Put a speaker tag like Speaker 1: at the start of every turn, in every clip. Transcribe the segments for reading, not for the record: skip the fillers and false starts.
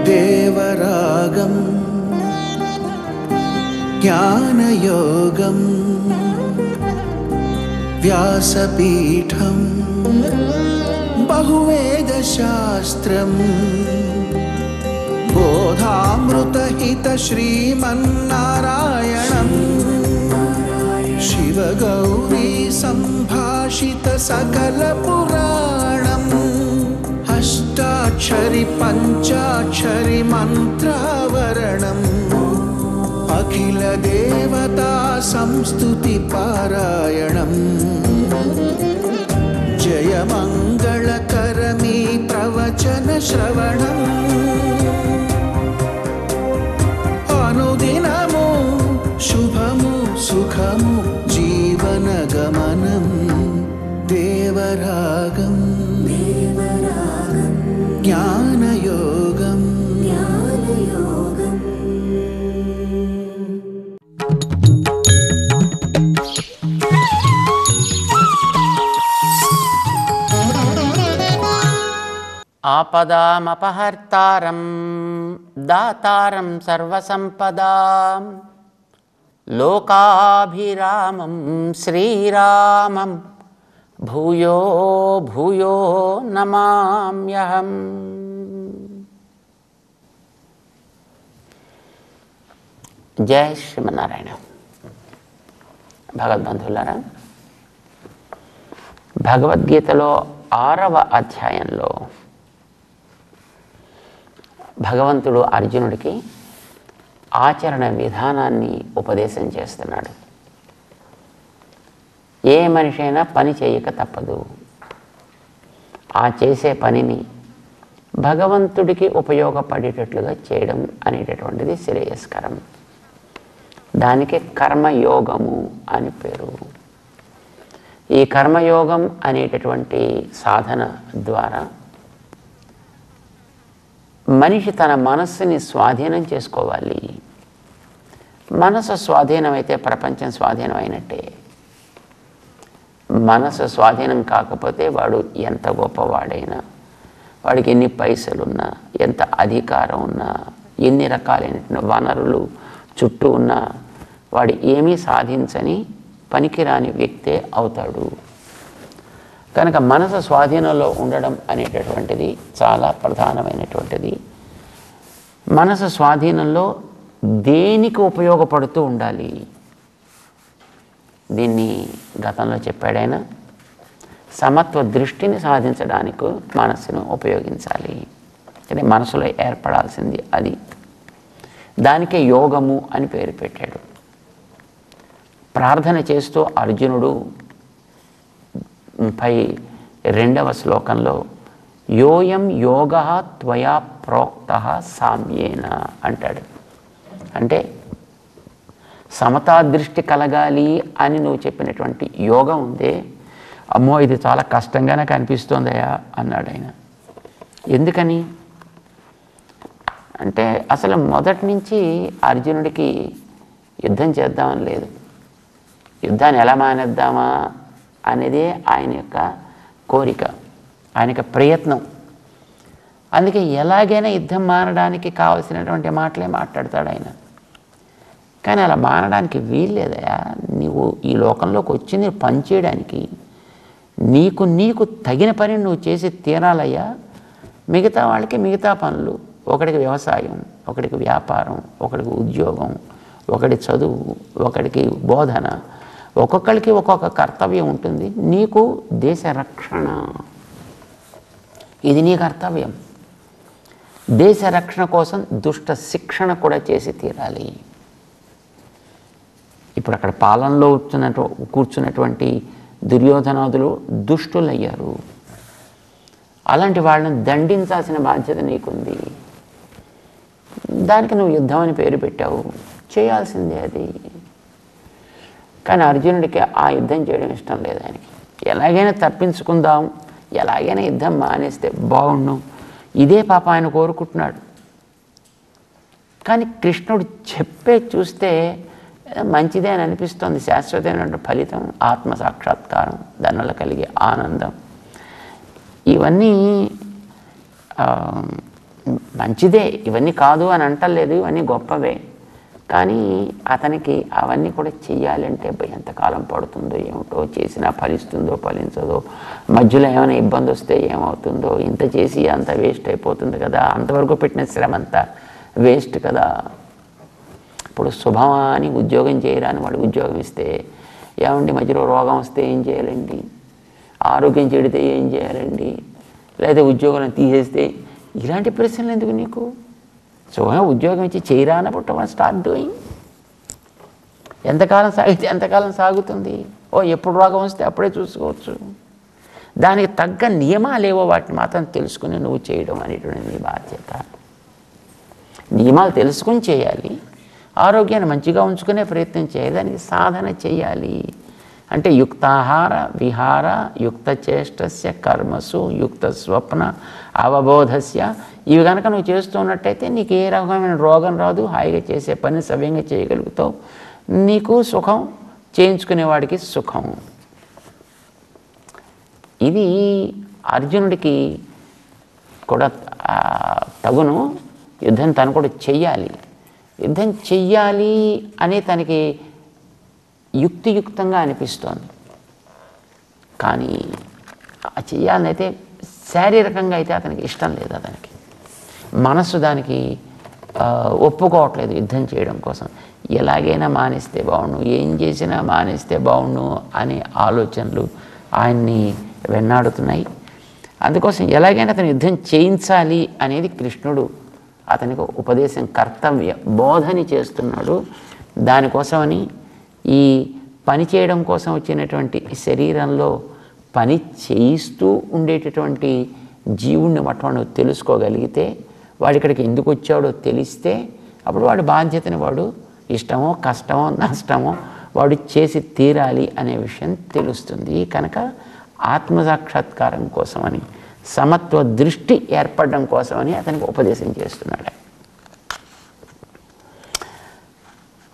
Speaker 1: దేవరాగం జ్ఞానయోగం వ్యాసపీఠం బహువేదశాస్త్రం బోధామృతహిత శ్రీమన్నారాయణం శివగౌరీ సంభాషిత సకల పురాణం అష్టాక్షరి పంచాక్షరి మంత్రావరణం అఖిల దేవతా సంస్తుతి పారాయణం జయ మంగళకరమీ ప్రవచన శ్రవణం అనుదినము శుభము సుఖము జీవన గమనం దేవరాగం జ్ఞానయోగం
Speaker 2: ఆపదామపహర్తారం దాతారం సర్వసంపదాం లోకాభిరామం శ్రీరామం భూయో భూయో నమామ్యహం. జై శ్రీమన్నారాయణ. భగవద్బంధువులారా, భగవద్గీతలో 6వ అధ్యాయంలో భగవంతుడు అర్జునుడికి ఆచరణ విధానాన్ని ఉపదేశం చేస్తున్నాడు. ఏ మనిషి అయినా పని చేయక తప్పదు. ఆ చేసే పనిని భగవంతుడికి ఉపయోగపడేటట్లుగా చేయడం అనేటటువంటిది శ్రేయస్కరం. దానికి కర్మయోగము అని పేరు. ఈ కర్మయోగం అనేటటువంటి సాధన ద్వారా మనిషి తన మనస్సుని స్వాధీనం చేసుకోవాలి. మనసు స్వాధీనమైతే ప్రపంచం స్వాధీనం అయినట్టే. మనసు స్వాధీనం కాకపోతే వాడు ఎంత గొప్పవాడైనా, వాడికి ఎన్ని పైసలున్నా, ఎంత అధికారం ఉన్నా, ఎన్ని రకాలైన వనరులు చుట్టూ ఉన్నా వాడు ఏమీ సాధించని పనికిరాని వ్యక్తే అవుతాడు. కనుక మనసు స్వాధీనంలో ఉండడం అనేటటువంటిది చాలా ప్రధానమైనటువంటిది. మనసు స్వాధీనంలో దేనికి ఉపయోగపడుతూ ఉండాలి. దీన్ని గతంలో చెప్పాడైనా సమత్వ దృష్టిని సాధించడానికి మనస్సును ఉపయోగించాలి. అంటే మనసులో ఏర్పడాల్సింది అది. దానికే యోగము అని పేరు పెట్టాడు. ప్రార్థన చేస్తూ అర్జునుడు 32వ శ్లోకంలో యోయం యోగ త్వయా ప్రోక్త సామ్యేన అంటాడు. అంటే సమతా దృష్టి కలగాలి అని నువ్వు చెప్పినటువంటి యోగం ఉందే, అమ్మో ఇది చాలా కష్టంగానే కనిపిస్తోందయా అన్నాడు ఆయన. ఎందుకని అంటే అసలు మొదటి నుంచి అర్జునుడికి యుద్ధం చేద్దామని లేదు. యుద్ధాన్ని ఎలా మానేద్దామా అనేదే ఆయన యొక్క కోరిక, ఆయన యొక్క ప్రయత్నం. అందుకే ఎలాగైనా యుద్ధం మానడానికి కావలసినటువంటి మాటలే మాట్లాడతాడు ఆయన. కానీ అలా మానడానికి వీల్లేదయా. నీవు ఈ లోకంలోకి వచ్చింది పని చేయడానికి. నీకు తగిన పని నువ్వు చేసి తీరాలయ్యా. మిగతా వాళ్ళకి మిగతా పనులు, ఒకడికి వ్యవసాయం, ఒకడికి వ్యాపారం, ఒకడికి ఉద్యోగం, ఒకడి చదువు, ఒకడికి బోధన, ఒక్కొక్కరికి ఒక్కొక్క కర్తవ్యం ఉంటుంది. నీకు దేశ రక్షణ, ఇది నీ కర్తవ్యం. దేశ రక్షణ కోసం దుష్ట శిక్షణ కూడా చేసి తీరాలి. ఇప్పుడు అక్కడ పాలనలో కూర్చున్నటువంటి దుర్యోధనాదులు దుష్టులయ్యారు. అలాంటి వాళ్ళని దండించాల్సిన బాధ్యత నీకుంది. దానికి నువ్వు యుద్ధం అని పేరు పెట్టావు, చేయాల్సిందే అది. కానీ అర్జునుడికి ఆ యుద్ధం చేయడం ఇష్టం లేదు. ఆయనకి ఎలాగైనా తప్పించుకుందాం, ఎలాగైనా యుద్ధం మానేస్తే బాగుండు, ఇదే పాప ఆయన కోరుకుంటున్నాడు. కానీ కృష్ణుడు చెప్పే చూస్తే మంచిదే అని అనిపిస్తుంది. శాశ్వతమైన ఫలితం, ఆత్మ సాక్షాత్కారం, దానివల్ల కలిగే ఆనందం. ఇవన్నీ మంచిదే, ఇవన్నీ కాదు అని అంటలేదు, ఇవన్నీ గొప్పవే. కానీ అతనికి అవన్నీ కూడా చెయ్యాలంటే ఎంతకాలం పడుతుందో ఏమిటో, చేసినా ఫలిస్తుందో ఫలించదో, మధ్యలో ఏమైనా ఇబ్బంది వస్తే ఏమవుతుందో, ఇంత చేసి అంత వేస్ట్ అయిపోతుంది కదా, అంతవరకు పెట్టిన శ్రమ అంతా వేస్ట్ కదా. ఇప్పుడు శుభమా అని ఉద్యోగం చేయరాని వాడు ఉద్యోగం ఇస్తే, ఏమండి మధ్యలో రోగం వస్తే ఏం చేయాలండి, ఆరోగ్యం చెడితే ఏం చేయాలండి, లేదా ఉద్యోగాలను తీసేస్తే, ఇలాంటి ప్రశ్నలు ఎందుకు నీకు? శుభంగా ఉద్యోగం ఇచ్చి చేయరా అన్నప్పుడు స్టార్ట్ డూయింగ్. ఎంతకాలం సాగితే ఎంతకాలం సాగుతుంది? ఎప్పుడు రోగం వస్తే అప్పుడే చూసుకోవచ్చు. దానికి తగ్గ నియమాలేవో వాటిని మాత్రం తెలుసుకుని నువ్వు చేయడం అనేటువంటి నీ బాధ్యత. నియమాలు తెలుసుకుని చేయాలి, ఆరోగ్యాన్ని మంచిగా ఉంచుకునే ప్రయత్నం చేయాలి, దానికి సాధన చేయాలి. అంటే యుక్తాహార విహార యుక్త చేష్టస్య కర్మసు యుక్త స్వప్న అవబోధస్య, ఇవి కనుక నువ్వు చేస్తున్నట్టయితే నీకు ఏ రకమైన రోగం రాదు, హాయిగా చేసే పని సవ్యంగా చేయగలుగుతావు, నీకు సుఖం, చేయించుకునేవాడికి సుఖం. ఇది అర్జునుడికి కూడా తగును. యుద్ధం తను కూడా చెయ్యాలి. యుద్ధం చెయ్యాలి అని తనకి యుక్తియుక్తంగా అనిపిస్తోంది. కానీ చెయ్యాలనైతే శారీరకంగా అయితే అతనికి ఇష్టం లేదు, అతనికి మనస్సు దానికి ఒప్పుకోవట్లేదు యుద్ధం చేయడం కోసం. ఎలాగైనా మానేస్తే బాగుండు, ఏం చేసినా మానేస్తే బాగుండు అనే ఆలోచనలు ఆయన్ని వెన్నాడుతున్నాయి. అందుకోసం ఎలాగైనా అతను యుద్ధం చేయించాలి అనేది కృష్ణుడు అతనికి ఉపదేశం, కర్తవ్య బోధని చేస్తున్నాడు. దానికోసమని ఈ పని చేయడం కోసం వచ్చినటువంటి శరీరంలో పని చేయిస్తూ ఉండేటటువంటి జీవుణ్ణి మట్టు తెలుసుకోగలిగితే, వాడు ఇక్కడికి ఎందుకు వచ్చాడో తెలిస్తే, అప్పుడు వాడి బాధ్యతని వాడు ఇష్టమో కష్టమో నష్టమో వాడు చేసి తీరాలి అనే విషయం తెలుస్తుంది. కనుక ఆత్మసాక్షాత్కారం కోసమని, సమత్వ దృష్టి ఏర్పడడం కోసమని అతనికి ఉపదేశం చేస్తున్నాడు.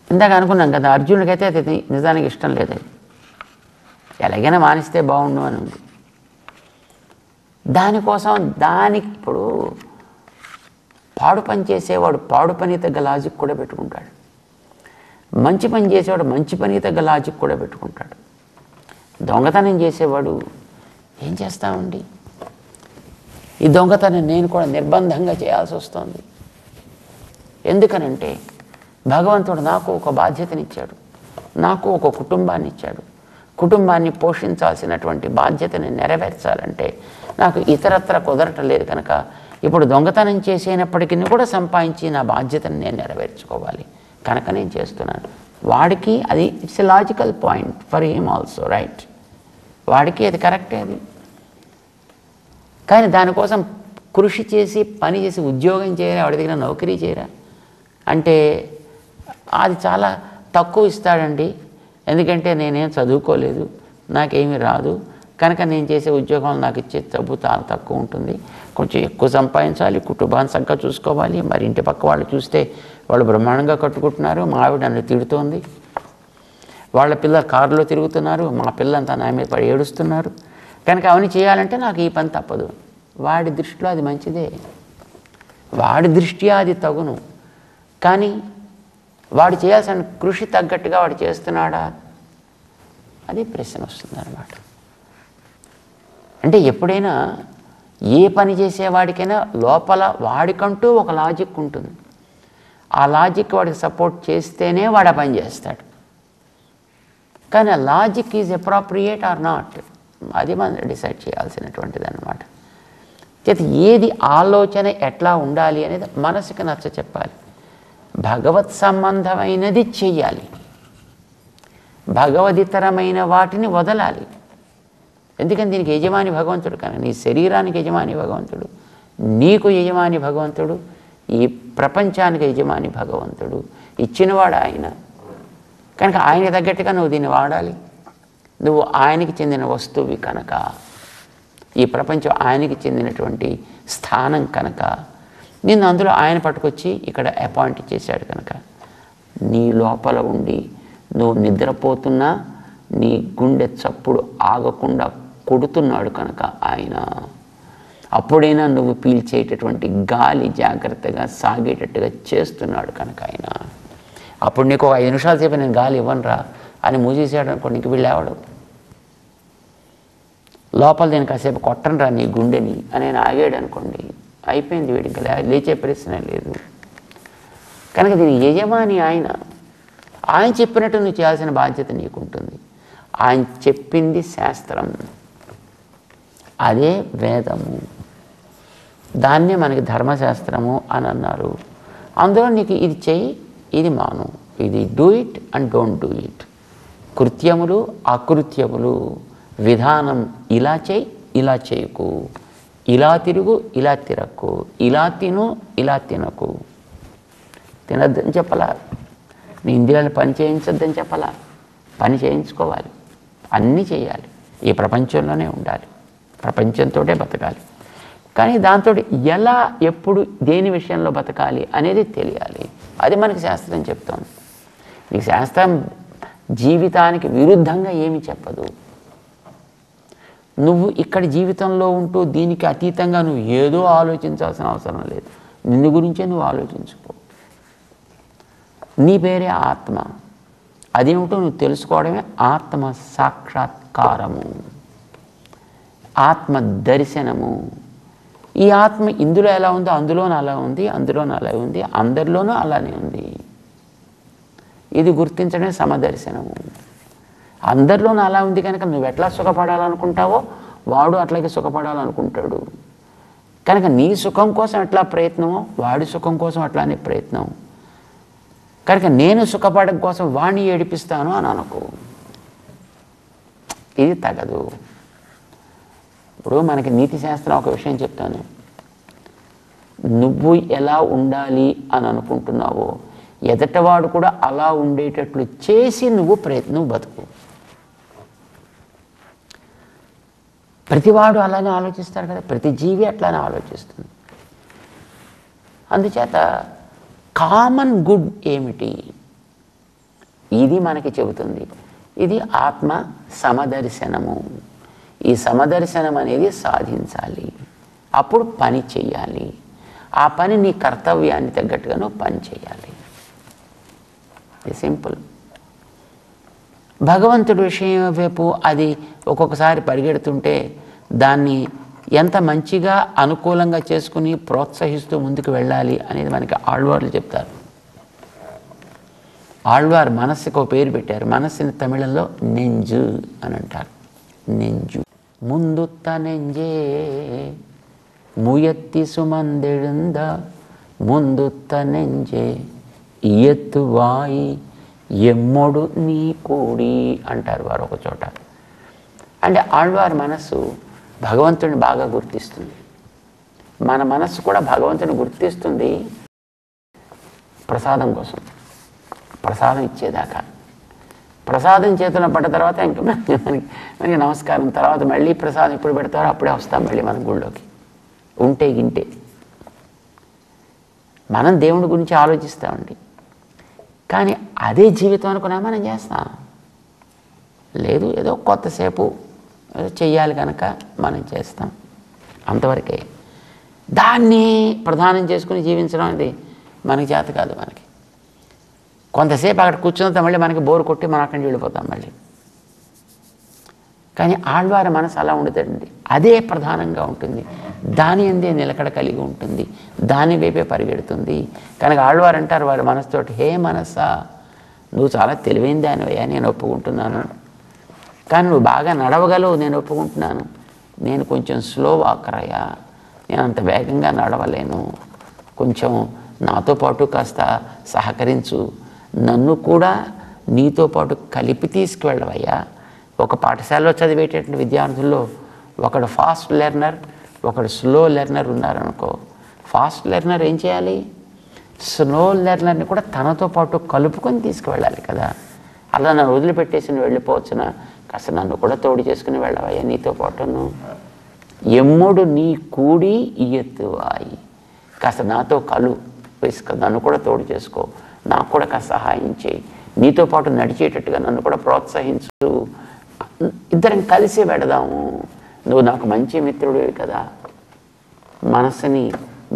Speaker 2: ఇందాక అనుకున్నాం కదా, అర్జునుడికైతే అది నిజానికి ఇష్టం లేదు, ఎలాగైనా మానిస్తే బాగుండు అని ఉంది. దానికోసం దానికి ఇప్పుడు పాడు పని చేసేవాడు పాడు పని తగ్గ లాజిక్ కూడా పెట్టుకుంటాడు, మంచి పని చేసేవాడు మంచి పని తగ్గ లాజిక్ కూడా పెట్టుకుంటాడు. దొంగతనం చేసేవాడు ఏం చేస్తామండి, ఈ దొంగతనం నేను కూడా నిర్బంధంగా చేయాల్సి వస్తుంది. ఎందుకనంటే భగవంతుడు నాకు ఒక బాధ్యతనిచ్చాడు, నాకు ఒక కుటుంబాన్ని ఇచ్చాడు. కుటుంబాన్ని పోషించాల్సినటువంటి బాధ్యతని నెరవేర్చాలంటే నాకు ఇతరత్ర కుదరటలేదు కనుక ఇప్పుడు దొంగతనం చేసేనప్పటికీ కూడా సంపాదించి నా బాధ్యతను నేను నెరవేర్చుకోవాలి కనుక నేను చేస్తున్నాను. వాడికి అది it's a logical point for him also, right? వాడికి అది కరెక్టే అది. కానీ దానికోసం కృషి చేసి పని చేసి ఉద్యోగం చేయరా, వాడి దగ్గర నౌకరీ చేయరా అంటే అది చాలా తక్కువ ఇస్తాడండి. ఎందుకంటే నేనేం చదువుకోలేదు, నాకేమీ రాదు కనుక నేను చేసే ఉద్యోగంలో నాకు ఇచ్చే డబ్బు చాలా తక్కువ ఉంటుంది, కొంచెం ఎక్కువ సంపాదించాలి, కుటుంబాన్ని చక్కగా చూసుకోవాలి. మరి ఇంటి పక్క వాళ్ళు చూస్తే వాళ్ళు బ్రహ్మాండంగా కట్టుకుంటున్నారు, మా ఆవిడ నన్ను తిడుతోంది, వాళ్ళ పిల్లలు కారులో తిరుగుతున్నారు, మా పిల్లంతా నా మీద పడి ఏడుస్తున్నారు, కనుక అవన్నీ చేయాలంటే నాకు ఈ పని తప్పదు. వాడి దృష్టిలో అది మంచిదే, వాడి దృష్ట్యా అది తగును. కానీ వాడు చేయాల్సిన కృషి తగ్గట్టుగా వాడు చేస్తున్నాడా, అది ప్రశ్న వస్తుందన్నమాట. అంటే ఎప్పుడైనా ఏ పని చేసేవాడికైనా లోపల వాడికంటూ ఒక లాజిక్ ఉంటుంది. ఆ లాజిక్ వాడికి సపోర్ట్ చేస్తేనే వాడు ఆ పని చేస్తాడు. కానీ ఆ logic is appropriate or not, అది మనం డిసైడ్ చేయాల్సినటువంటిది అన్నమాట. చేతి ఏది ఆలోచన ఎట్లా ఉండాలి అనేది మనసుకి నచ్చ చెప్పాలి. భగవత్ సంబంధమైనది చెయ్యాలి, భగవదితరమైన వాటిని వదలాలి. ఎందుకని దీనికి యజమాని భగవంతుడు కనుక, నీ శరీరానికి యజమాని భగవంతుడు, నీకు యజమాని భగవంతుడు, ఈ ప్రపంచానికి యజమాని భగవంతుడు, ఇచ్చినవాడు ఆయన. కనుక ఆయనకి తగ్గట్టుగా నువ్వు దీన్ని వాడాలి. నువ్వు ఆయనకి చెందిన వస్తువువి కనుక, ఈ ప్రపంచం ఆయనకి చెందినటువంటి స్థానం కనుక, నిన్ను అందులో ఆయన పట్టుకొచ్చి ఇక్కడ అపాయింట్ చేశాడు కనుక, నీ లోపల ఉండి నువ్వు నిద్రపోతున్నా నీ గుండె చప్పుడు ఆగకుండా కొడుతున్నాడు కనుక ఆయన అప్పుడైనా నువ్వు పీల్చేటటువంటి గాలి జాగ్రత్తగా సాగేటట్టుగా చేస్తున్నాడు కనుక ఆయన. అప్పుడు నీకు ఒక 5 నిమిషాల సేపు నేను గాలి ఇవ్వనురా అని మూసేసాడు అనుకోండి, నీకు వీళ్ళేవాడు. లోపల నేను కాసేపు కొట్టనురా నీ గుండెని అని ఆయన ఆగాడు అనుకోండి, అయిపోయింది, వీడికి లేచే ప్రశ్న లేదు. కనుక దీని యజమాని ఆయన. ఆయన చెప్పినట్టు నువ్వు చేయాల్సిన బాధ్యత నీకుంటుంది. ఆయన చెప్పింది శాస్త్రం, అదే వేదము. దాన్నే మనకి ధర్మశాస్త్రము అని అన్నారు. అందులో నీకు ఇది చెయ్యి, ఇది మాను, ఇది do it and don't do it. కృత్యములు అకృత్యములు, విధానం ఇలా చెయ్యి, ఇలా చేయకు, ఇలా తిరుగు, ఇలా తిరక్కు, ఇలా తిను, ఇలా తినకు. తినద్దని చెప్పాలా, నీ ఇంద్రియాలను పని చేయించొద్దని చెప్పాలా, పని చేయించుకోవాలి, అన్నీ చేయాలి, ఈ ప్రపంచంలోనే ఉండాలి, ప్రపంచంతోటే బతకాలి. కానీ దాంతో ఎలా, ఎప్పుడు, దేని విషయంలో బతకాలి అనేది తెలియాలి. అది మనకి శాస్త్రం చెప్తోంది. నీకు శాస్త్రం జీవితానికి విరుద్ధంగా ఏమీ చెప్పదు. నువ్వు ఇక్కడ జీవితంలో ఉంటూ దీనికి అతీతంగా నువ్వు ఏదో ఆలోచించాల్సిన అవసరం లేదు. నిన్ను గురించే నువ్వు ఆలోచించుకో. నీ పేరే ఆత్మ. అదేమిటో నువ్వు తెలుసుకోవడమే ఆత్మ సాక్షాత్కారము, ఆత్మ దర్శనము. ఈ ఆత్మ ఇందులో ఎలా ఉందో అందులోనూ అలా ఉంది, అందులోనూ అలా ఉంది, అందరిలోనూ అలానే ఉంది. ఇది గుర్తించడమే సమదర్శనము. అందరిలోనూ అలా ఉంది కనుక నువ్వు ఎట్లా సుఖపడాలనుకుంటావో వాడు అట్లాగే సుఖపడాలనుకుంటాడు. కనుక నీ సుఖం కోసం ఎట్లా ప్రయత్నమో వాడి సుఖం కోసం అట్లానే ప్రయత్నం. కనుక నేను సుఖపడడం కోసం వాడిని ఏడిపిస్తాను అని అనుకో, ఇది తగదు. ఇప్పుడు మనకి నీతి శాస్త్రం ఒక విషయం చెప్తాను. నువ్వు ఎలా ఉండాలి అని అనుకుంటున్నావో ఎదటవాడు కూడా అలా ఉండేటట్లు చేసి నువ్వు ప్రయత్నం బతుకు. ప్రతివాడు అలానే ఆలోచిస్తాడు కదా, ప్రతి జీవి అట్లానే ఆలోచిస్తుంది. అందుచేత కామన్ గుడ్ ఏమిటి, ఇది మనకి చెబుతుంది. ఇది ఆత్మ సమదర్శనము. ఈ సమదర్శనం అనేది సాధించాలి, అప్పుడు పని చెయ్యాలి. ఆ పని నీ కర్తవ్యాన్ని తగ్గట్టుగా నువ్వు పని చేయాలి. ఇది సింపుల్. భగవంతుడి విషయం వైపు అది ఒక్కొక్కసారి పరిగెడుతుంటే దాన్ని ఎంత మంచిగా అనుకూలంగా చేసుకుని ప్రోత్సహిస్తూ ముందుకు వెళ్ళాలి అనేది మనకి ఆళ్వార్లు చెప్తారు. ఆళ్వార్ మనస్సుకు ఒక పేరు పెట్టారు. మనస్సుని తమిళంలో నెంజు అని అంటారు. నెంజు. ముందుత్త నెంజే ముయత్తి సుమందెழுந்த ముందుత్త నెంజే ఇయత్తు వాయి ఎమ్మొడు నీ కూడి అంటారు వారు ఒక చోట. అంటే ఆళ్వార్ మనస్సు భగవంతుడిని బాగా గుర్తిస్తుంది. మన మనస్సు కూడా భగవంతుని గుర్తిస్తుంది ప్రసాదం కోసం, ప్రసాదం ఇచ్చేదాకా. ప్రసాదం చేతుల్లో పడ్డ తర్వాత ఇంకా మనకి నమస్కారం, తర్వాత మళ్ళీ ప్రసాదం ఎప్పుడు పెడతారో అప్పుడే వస్తాం మళ్ళీ మన గుళ్ళోకి. ఉంటే గింటే మనం దేవుడి గురించి ఆలోచిస్తామండి, కానీ అదే జీవితం అనుకున్నా మనం చేస్తాం లేదు. ఏదో కొత్తసేపు చెయ్యాలి కనుక మనం చేస్తాం, అంతవరకే. దాన్ని ప్రధానం చేసుకుని జీవించడం అనేది మనకి చేత కాదు. మనకి కొంతసేపు అక్కడ కూర్చుంటే మళ్ళీ మనకి బోరు కొట్టి మనం అక్కడి నుంచి వెళ్ళిపోతాం మళ్ళీ. కానీ ఆళ్వారి మనసు అలా ఉండదండి, అదే ప్రధానంగా ఉంటుంది, దాని అందే నిలకడ కలిగి ఉంటుంది, దాని వైపే పరిగెడుతుంది. కనుక ఆళ్వారు అంటారు వారి మనసుతోటి, హే మనసా, నువ్వు చాలా తెలివైన దానివయ్యా, నేను ఒప్పుకుంటున్నాను. కానీ నువ్వు బాగా నడవగలవు, నేను ఒప్పుకుంటున్నాను. నేను కొంచెం స్లో వాకర్ అయ్యా, నేను అంత వేగంగా నడవలేను. కొంచెం నాతో పాటు కాస్త సహకరించు, నన్ను కూడా నీతో పాటు కలిపి తీసుకువెళ్ళవయ్యా. ఒక పాఠశాలలో చదివేటటువంటి విద్యార్థుల్లో ఒకడు ఫాస్ట్ లెర్నర్, ఒకడు స్లో లెర్నర్ ఉన్నారనుకో. ఫాస్ట్ లెర్నర్ ఏం చేయాలి, స్లో లెర్నర్ని కూడా తనతో పాటు కలుపుకొని తీసుకువెళ్ళాలి కదా. అలా నన్ను వదిలిపెట్టేసి నువ్వు వెళ్ళిపోవచ్చున, కాస్త నన్ను కూడా తోడు చేసుకుని వెళ్ళవయ్యా నీతో పాటును. ఎమ్ముడు నీ కూడి ఇయ్యెత్తువాయి, కాస్త నాతో కలు వేసుకో, నన్ను కూడా తోడు చేసుకో, నాకు కూడా కాస్త సహాయం చేయి, నీతో పాటు నడిచేటట్టుగా నన్ను కూడా ప్రోత్సహించు, ఇద్దరం కలిసి పెడదాము, నువ్వు నాకు మంచి మిత్రుడివి కదా. మనసుని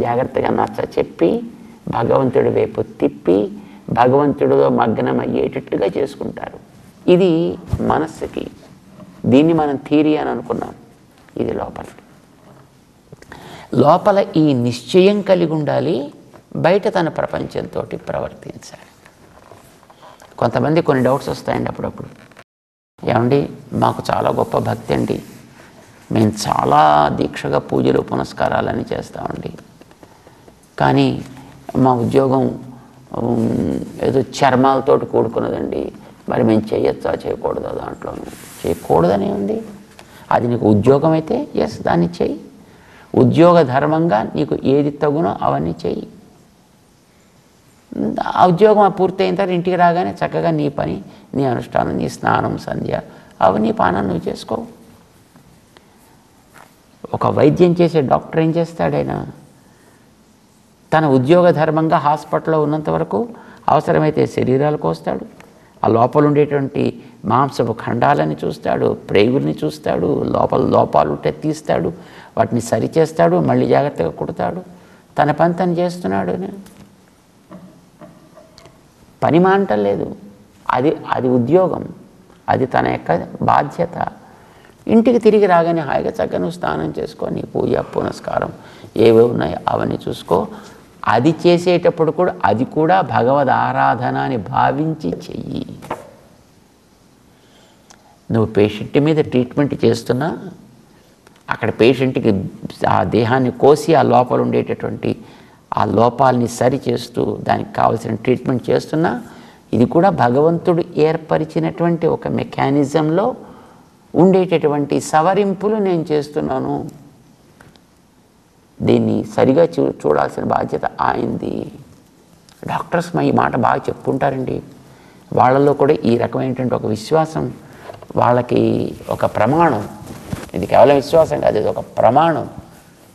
Speaker 2: జాగ్రత్తగా నచ్చ చెప్పి భగవంతుడి వైపు తిప్పి భగవంతుడిలో మగ్నమయ్యేటట్టుగా చేసుకుంటారు. ఇది మనస్సుకి. దీన్ని మనం థియరీ అని అనుకున్నాం. ఇది లోపల ఈ నిశ్చయం కలిగి ఉండాలి, బయట తన ప్రపంచంతో ప్రవర్తించాలి. కొంతమంది కొన్ని డౌట్స్ వస్తాయండి అప్పుడప్పుడు. ఏమండి మాకు చాలా గొప్ప భక్తి అండి, మేము చాలా దీక్షగా పూజలు పునస్కారాలని చేస్తామండి, కానీ మా ఉద్యోగం ఏదో చర్మాలతో కూడుకున్నదండి, మరి మేము చేయొచ్చా చేయకూడదా? దాంట్లో చేయకూడదనే ఉంది. అది నీకు ఉద్యోగం అయితే ఎస్ దాన్ని చెయ్యి, ఉద్యోగ ధర్మంగా నీకు ఏది తగునో అవన్నీ చెయ్యి. ఆ ఉద్యోగం పూర్తయిన తర్వాత ఇంటికి రాగానే చక్కగా నీ పని, నీ అనుష్ఠానం, నీ స్నానం, సంధ్య అవన్నీ పానం నువ్వు చేసుకో. ఒక వైద్యం చేసే డాక్టర్ ఏం చేస్తాడైనా తన ఉద్యోగ ధర్మంగా హాస్పిటల్లో ఉన్నంత వరకు అవసరమైతే శరీరాలు కోస్తాడు, ఆ లోపల ఉండేటువంటి మాంసపు ఖండాలని చూస్తాడు, ప్రేగుల్ని చూస్తాడు, లోపాలు ఉంటే తీస్తాడు, వాటిని సరిచేస్తాడు, మళ్ళీ జాగ్రత్తగా కుడతాడు. తన పని తను చేస్తున్నాడు. పని మాంటలేదు, అది ఉద్యోగం, అది తన యొక్క బాధ్యత. ఇంటికి తిరిగి రాగానే హాయిగా చక్కగా నువ్వు స్నానం చేసుకొని పూజ పునస్కారం ఏవే ఉన్నాయో అవన్నీ చూసుకో. అది చేసేటప్పుడు కూడా అది కూడా భగవద్ ఆరాధన అని భావించి చెయ్యి. నువ్వు పేషెంట్ మీద ట్రీట్మెంట్ చేస్తున్నా, అక్కడ పేషెంట్కి ఆ దేహాన్ని కోసి ఆ లోపల ఉండేటటువంటి ఆ లోపాలని సరి చేస్తూ దానికి కావాల్సిన ట్రీట్మెంట్ చేస్తున్నా, ఇది కూడా భగవంతుడు ఏర్పరిచినటువంటి ఒక మెకానిజంలో ఉండేటటువంటి సవరింపులు నేను చేస్తున్నాను. దీన్ని సరిగా చూడాల్సిన బాధ్యత ఆయనది. డాక్టర్స్ ఈ మాట బాగా చెప్పుకుంటారండి. వాళ్ళల్లో కూడా ఈ రకమైనటువంటి ఒక విశ్వాసం, వాళ్ళకి ఒక ప్రమాణం. ఇది కేవలం విశ్వాసం కాదు, ఇది ఒక ప్రమాణం.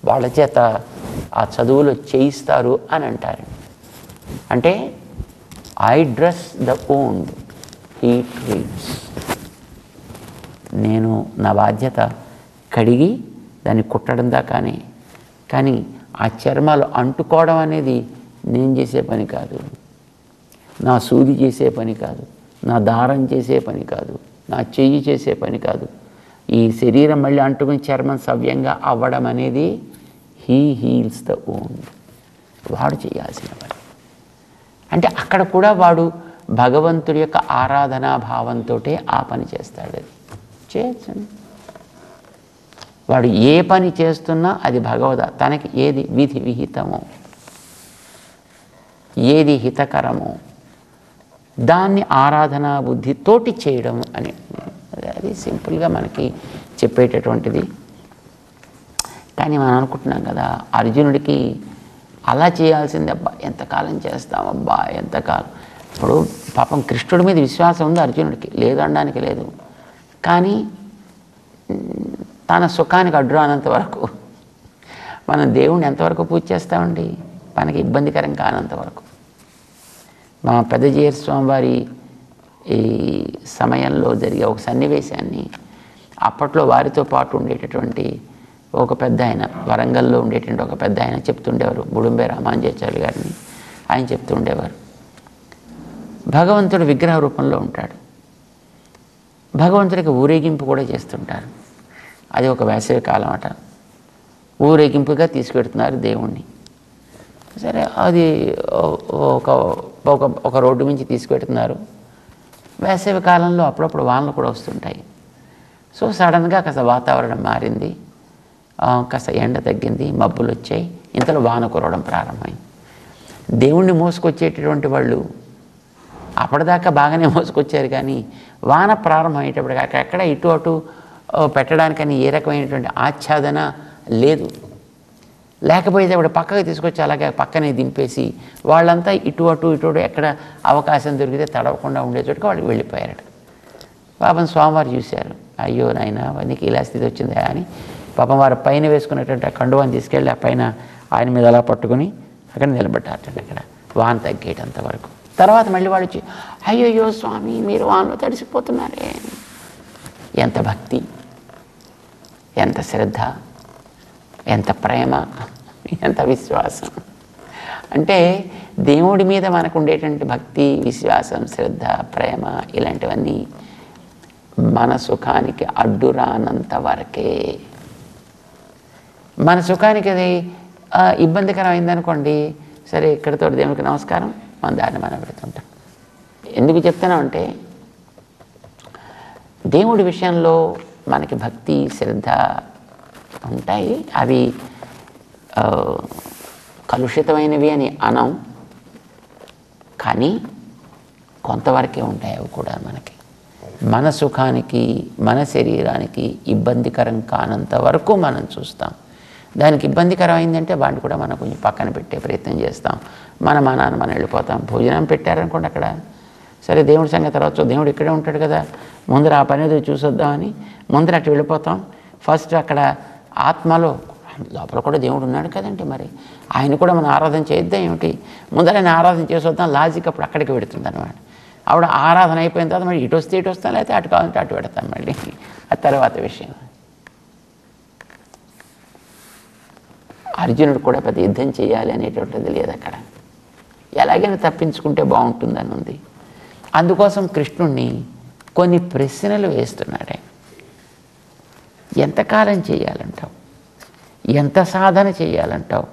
Speaker 2: వాళ్ళ చేత ఆ చదువులో చేయిస్తారు అని అంటారు. అంటే I dress the wound, he treats. నేను నా బాధ్యత కడిగి దాన్ని కుట్టడం దాకానే, కానీ ఆ చర్మాలు అంటుకోవడం అనేది నేను చేసే పని కాదు, నా సూది చేసే పని కాదు, నా దారం చేసే పని కాదు, నా చెయ్యి చేసే పని కాదు. ఈ శరీరం మళ్ళీ అంటుకుని చర్మం సవ్యంగా అవ్వడం అనేది హీ హీల్స్ ద wound, వాడు చేయాల్సిన పని. అంటే అక్కడ కూడా వాడు భగవంతుడి యొక్క ఆరాధనా భావంతో ఆ పని చేస్తాడు. చేయొచ్చండి. వాడు ఏ పని చేస్తున్నా అది భగవద, తనకి ఏది విధి విహితమో, ఏది హితకరమో దాన్ని ఆరాధనా బుద్ధితోటి చేయడం అని, అది సింపుల్గా మనకి చెప్పేటటువంటిది. కానీ మనం అనుకుంటున్నాం కదా, అర్జునుడికి అలా చేయాల్సింది, అబ్బా ఎంతకాలం చేస్తాం, అబ్బా ఎంతకాలం. ఇప్పుడు పాపం కృష్ణుడి మీద విశ్వాసం ఉంది అర్జునుడికి, లేదనడానికి లేదు. కానీ తన సుఖానికి అడ్డు రానంత వరకు మనం దేవుణ్ణి ఎంతవరకు పూజ చేస్తామండి, మనకి ఇబ్బందికరం కానంత వరకు. మా పెద్దజీయర్ స్వామి వారి ఈ సమయంలో జరిగే ఒక సన్నివేశాన్ని అప్పట్లో వారితో పాటు ఉండేటటువంటి ఒక పెద్ద ఆయన, వరంగల్లో ఉండేటువంటి ఒక పెద్ద ఆయన చెప్తుండేవారు, గుడుంబే రామాంజాచార్య గారిని. ఆయన చెప్తుండేవారు, భగవంతుడు విగ్రహ రూపంలో ఉంటాడు, భగవంతుడికి ఊరేగింపు కూడా చేస్తుంటారు. అది ఒక వేసవి కాలం అట, ఊరేగింపుగా తీసుకెడుతున్నారు దేవుణ్ణి. సరే, అది ఒక రోడ్డు నుంచి తీసుకెడుతున్నారు. వేసవి కాలంలో అప్పుడప్పుడు వానలు కూడా వస్తుంటాయి. సో సడన్గా కాస్త వాతావరణం మారింది, కాస్త ఎండ తగ్గింది, మబ్బులు వచ్చాయి, ఇంతలో వాన కురవడం ప్రారంభమైంది. దేవుణ్ణి మోసుకొచ్చేటటువంటి వాళ్ళు అప్పటిదాకా బాగానే మోసుకొచ్చారు, కానీ వాన ప్రారంభమయ్యేటప్పటికి అక్కడెక్కడ ఇటు అటు పెట్టడానికని ఏ రకమైనటువంటి ఆచ్ఛాదన లేదు. లేకపోతే అప్పుడు పక్కకు తీసుకొచ్చి అలాగే పక్కనే దింపేసి వాళ్ళంతా ఇటు అటు ఎక్కడ అవకాశం దొరికితే తడవకుండా ఉండే చోటుకి వాళ్ళు వెళ్ళిపోయారట. పాపం స్వామివారు చూశారు, అయ్యో నాయన నీకు ఇలా స్థితి వచ్చిందా అని. పాపం వారు పైన వేసుకున్నటువంటి ఆ కండువాన్ని తీసుకెళ్ళి ఆ పైన ఆయన మీద అలా పట్టుకుని అక్కడ నిలబడ్డారటండి. అక్కడ వాన తగ్గేటంత వరకు. తర్వాత మళ్ళీ వాళ్ళు వచ్చి, అయ్యో స్వామి మీరు వానలో తడిసిపోతున్నారే. ఎంత భక్తి, ఎంత శ్రద్ధ, ఎంత ప్రేమ. ఎంత విశ్వాసం అంటే దేవుడి మీద మనకు ఉండేటువంటి భక్తి, విశ్వాసం, శ్రద్ధ, ప్రేమ ఇలాంటివన్నీ మన సుఖానికి అడ్డు రానంత వరకే. మన సుఖానికి అది ఇబ్బందికరం అయిందనుకోండి, సరే ఇక్కడితో దేవుడికి నమస్కారం, మన దాన్ని మనం పెడుతుంటాం. ఎందుకు చెప్తున్నామంటే దేవుడి విషయంలో మనకి భక్తి, శ్రద్ధ ఉంటాయి. అవి కలుషితమైనవి అని అనం, కానీ కొంతవరకే ఉంటాయి. అవి కూడా మనకి మన సుఖానికి, మన శరీరానికి ఇబ్బందికరం కానంత వరకు మనం చూస్తాం. దానికి ఇబ్బందికరం అయిందంటే వాడిని కూడా మనం కొంచెం పక్కన పెట్టే ప్రయత్నం చేస్తాం. మన మనాన్ని మనం వెళ్ళిపోతాం. భోజనం పెట్టారనుకోండి అక్కడ, సరే దేవుడి సంగతి తర్వాత, దేవుడు ఇక్కడే ఉంటాడు కదా, ముందర ఆ పని ఏదో చూసొద్దామని ముందర అటు వెళ్ళిపోతాం. ఫస్ట్ అక్కడ ఆత్మలో లోపల కూడా దేవుడు ఉన్నాడు కదండి, మరి ఆయన కూడా మనం ఆరాధన చేద్దాం ఏమిటి, ముందర ఆయన ఆరాధన చేసొద్దాం. లాజిక్ అప్పుడు అక్కడికి పెడుతుంది అనమాట. ఆవిడ ఆరాధన అయిపోయిన తర్వాత మళ్ళీ ఇటు వస్తే ఇటు వస్తాం, లేకపోతే అటు కావాలంటే అటు పెడతాం. మళ్ళీ ఆ తర్వాత విషయం. అర్జునుడు కూడా పెద్ద యుద్ధం చేయాలి అనేటువంటిది లేదు అక్కడ. ఎలాగైనా తప్పించుకుంటే బాగుంటుందని ఉంది. అందుకోసం కృష్ణుణ్ణి కొన్ని ప్రశ్నలు వేస్తున్నాడే. ఎంతకాలం చేయాలంటావు, ఎంత సాధన చేయాలంటావు,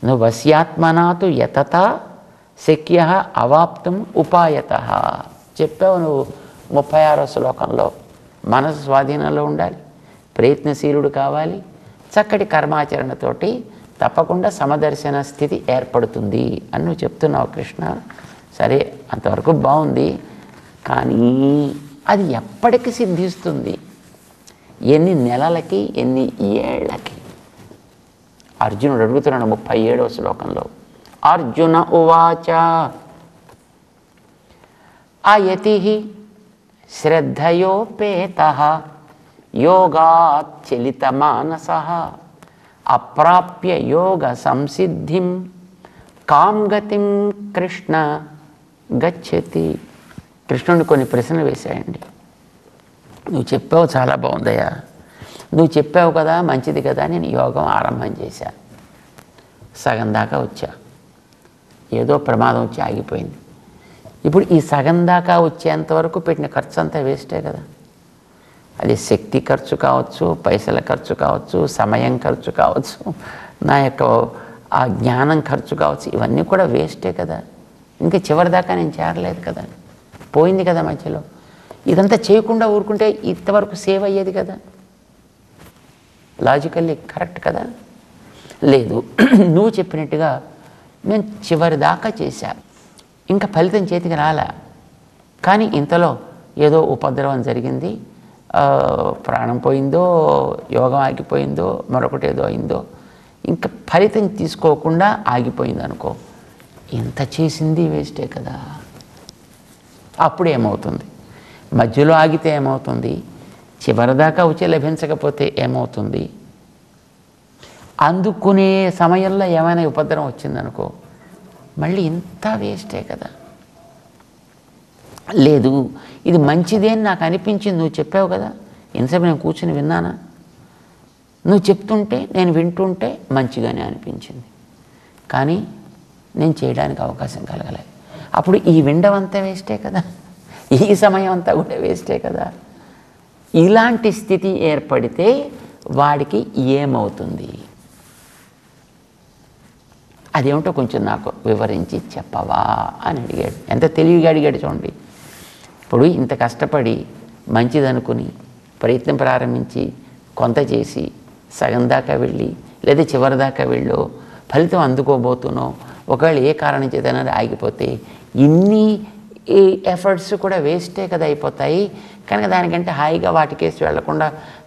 Speaker 2: నువ్వు వశ్యాత్మనాతు యతత శక్య అవాప్తం ఉపాయత చెప్పావు. నువ్వు 36వ శ్లోకంలో మనసు స్వాధీనంలో ఉండాలి, ప్రయత్నశీలుడు కావాలి, చక్కటి కర్మాచరణతోటి తప్పకుండా సమదర్శన స్థితి ఏర్పడుతుంది అని నువ్వు చెప్తున్నావు కృష్ణ. సరే, అంతవరకు బాగుంది, కానీ అది ఎప్పటికి సిద్ధిస్తుంది, ఎన్ని నెలలకి, ఎన్ని ఏళ్ళకి? అర్జునుడు అడుగుతున్నాడు 37వ శ్లోకంలో. అర్జున ఉవాచ అయతి శ్రద్ధయోపేతః యోగాత్ చలితమానసః అప్రాప్య యోగ సంసిద్ధిం కాం గతిం కృష్ణ గచ్చతి. కృష్ణుడిని కొన్ని ప్రశ్నలు వేశాయండి. నువ్వు చెప్పావు, చాలా బాగుందయ్యా, నువ్వు చెప్పావు కదా, మంచిది కదా, నేను యోగం ఆరంభం చేశాను, సగం దాకా వచ్చా, ఏదో ప్రమాదం వచ్చి ఆగిపోయింది. ఇప్పుడు ఈ సగం దాకా వచ్చేంతవరకు పెట్టిన ఖర్చు అంతా వేస్టే కదా. అది శక్తి ఖర్చు కావచ్చు, పైసల ఖర్చు కావచ్చు, సమయం ఖర్చు కావచ్చు, నా యొక్క ఆ జ్ఞానం ఖర్చు కావచ్చు, ఇవన్నీ కూడా వేస్టే కదా. ఇంకా చివరి దాకా నేను చేరలేదు కదా, పోయింది కదా మధ్యలో. ఇదంతా చేయకుండా ఊరుకుంటే ఇంతవరకు సేవ్ అయ్యేది కదా. లాజికల్లీ కరెక్ట్ కదా. లేదు, నువ్వు చెప్పినట్టుగా నేను చివరి దాకా చేశా, ఇంకా ఫలితం చేతికి రాలే, కానీ ఇంతలో ఏదో ఉపద్రవం జరిగింది, ప్రాణం పోయిందో, యోగం ఆగిపోయిందో, మరొకటి ఏదో అయిందో, ఇంకా ఫలితం తీసుకోకుండా ఆగిపోయింది అనుకో, ఎంత చేసింది వేస్టే కదా. అప్పుడు ఏమవుతుంది, మధ్యలో ఆగితే ఏమవుతుంది, చివరిదాకా వచ్చి లభించకపోతే ఏమవుతుంది, అందుకునే సమయంలో ఏమైనా ఉపద్రవం వచ్చిందనుకో, మళ్ళీ ఇంత వేస్టే కదా. లేదు, ఇది మంచిదే అని నాకు అనిపించింది, నువ్వు చెప్పావు కదా, ఎంతసేపు నేను కూర్చుని విన్నానా, నువ్వు చెప్తుంటే నేను వింటుంటే మంచిగానే అనిపించింది, కానీ నేను చేయడానికి అవకాశం కలగలేదు. అప్పుడు ఈ వినడం అంతా వేస్టే కదా, ఈ సమయం అంతా కూడా వేస్టే కదా. ఇలాంటి స్థితి ఏర్పడితే వాడికి ఏమవుతుంది, అదేమిటో కొంచెం నాకు వివరించి చెప్పవా అని అడిగాడు. ఎంత తెలివిగా అడిగాడు చూడండి. ఇప్పుడు ఇంత కష్టపడి మంచిదనుకుని ప్రయత్నం ప్రారంభించి కొంత చేసి సగం దాకా వెళ్ళి లేదా చివరి దాకా వెళ్ళో ఫలితం అందుకోబోతున్నో, ఒకవేళ ఏ కారణం చేతనే ఆగిపోతే ఇన్ని ఎఫర్ట్స్ కూడా వేస్టే కదా అయిపోతాయి. కనుక దానికంటే హాయిగా వాటికేసి వెళ్లకుండా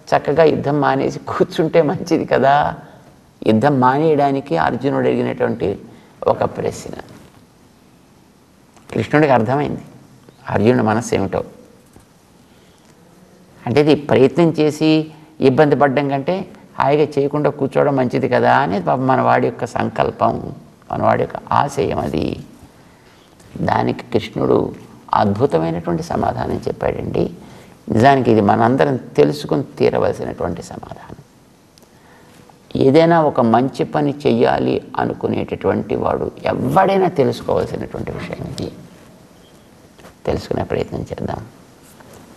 Speaker 2: చక్కగా యుద్ధం మానేసి కూర్చుంటే మంచిది కదా. యుద్ధం మానేయడానికి అర్జునుడు అడిగినటువంటి ఒక ప్రశ్న కృష్ణుడికి అర్థమైంది, అర్జునుడి మనస్సు ఏమిటో. అంటే ఇది ప్రయత్నం చేసి ఇబ్బంది పడడం కంటే హాయిగా చేయకుండా కూర్చోవడం మంచిది కదా అనేది మన వాడి యొక్క సంకల్పం, మన వాడి యొక్క ఆశయం అది. దానికి కృష్ణుడు అద్భుతమైనటువంటి సమాధానం చెప్పాడండి. నిజానికి ఇది మనందరం తెలుసుకుని తీరవలసినటువంటి సమాధానం. ఏదైనా ఒక మంచి పని చెయ్యాలి అనుకునేటటువంటి వాడు ఎవడైనా తెలుసుకోవాల్సినటువంటి విషయం ఇది. తెలుసుకునే ప్రయత్నం చేద్దాం.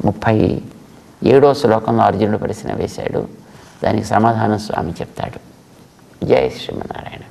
Speaker 2: 37వ శ్లోకంలో అర్జునుడు ప్రశ్న వేశాడు. దానికి సమాధానం స్వామి చెప్తాడు. జై శ్రీమన్నారాయణ.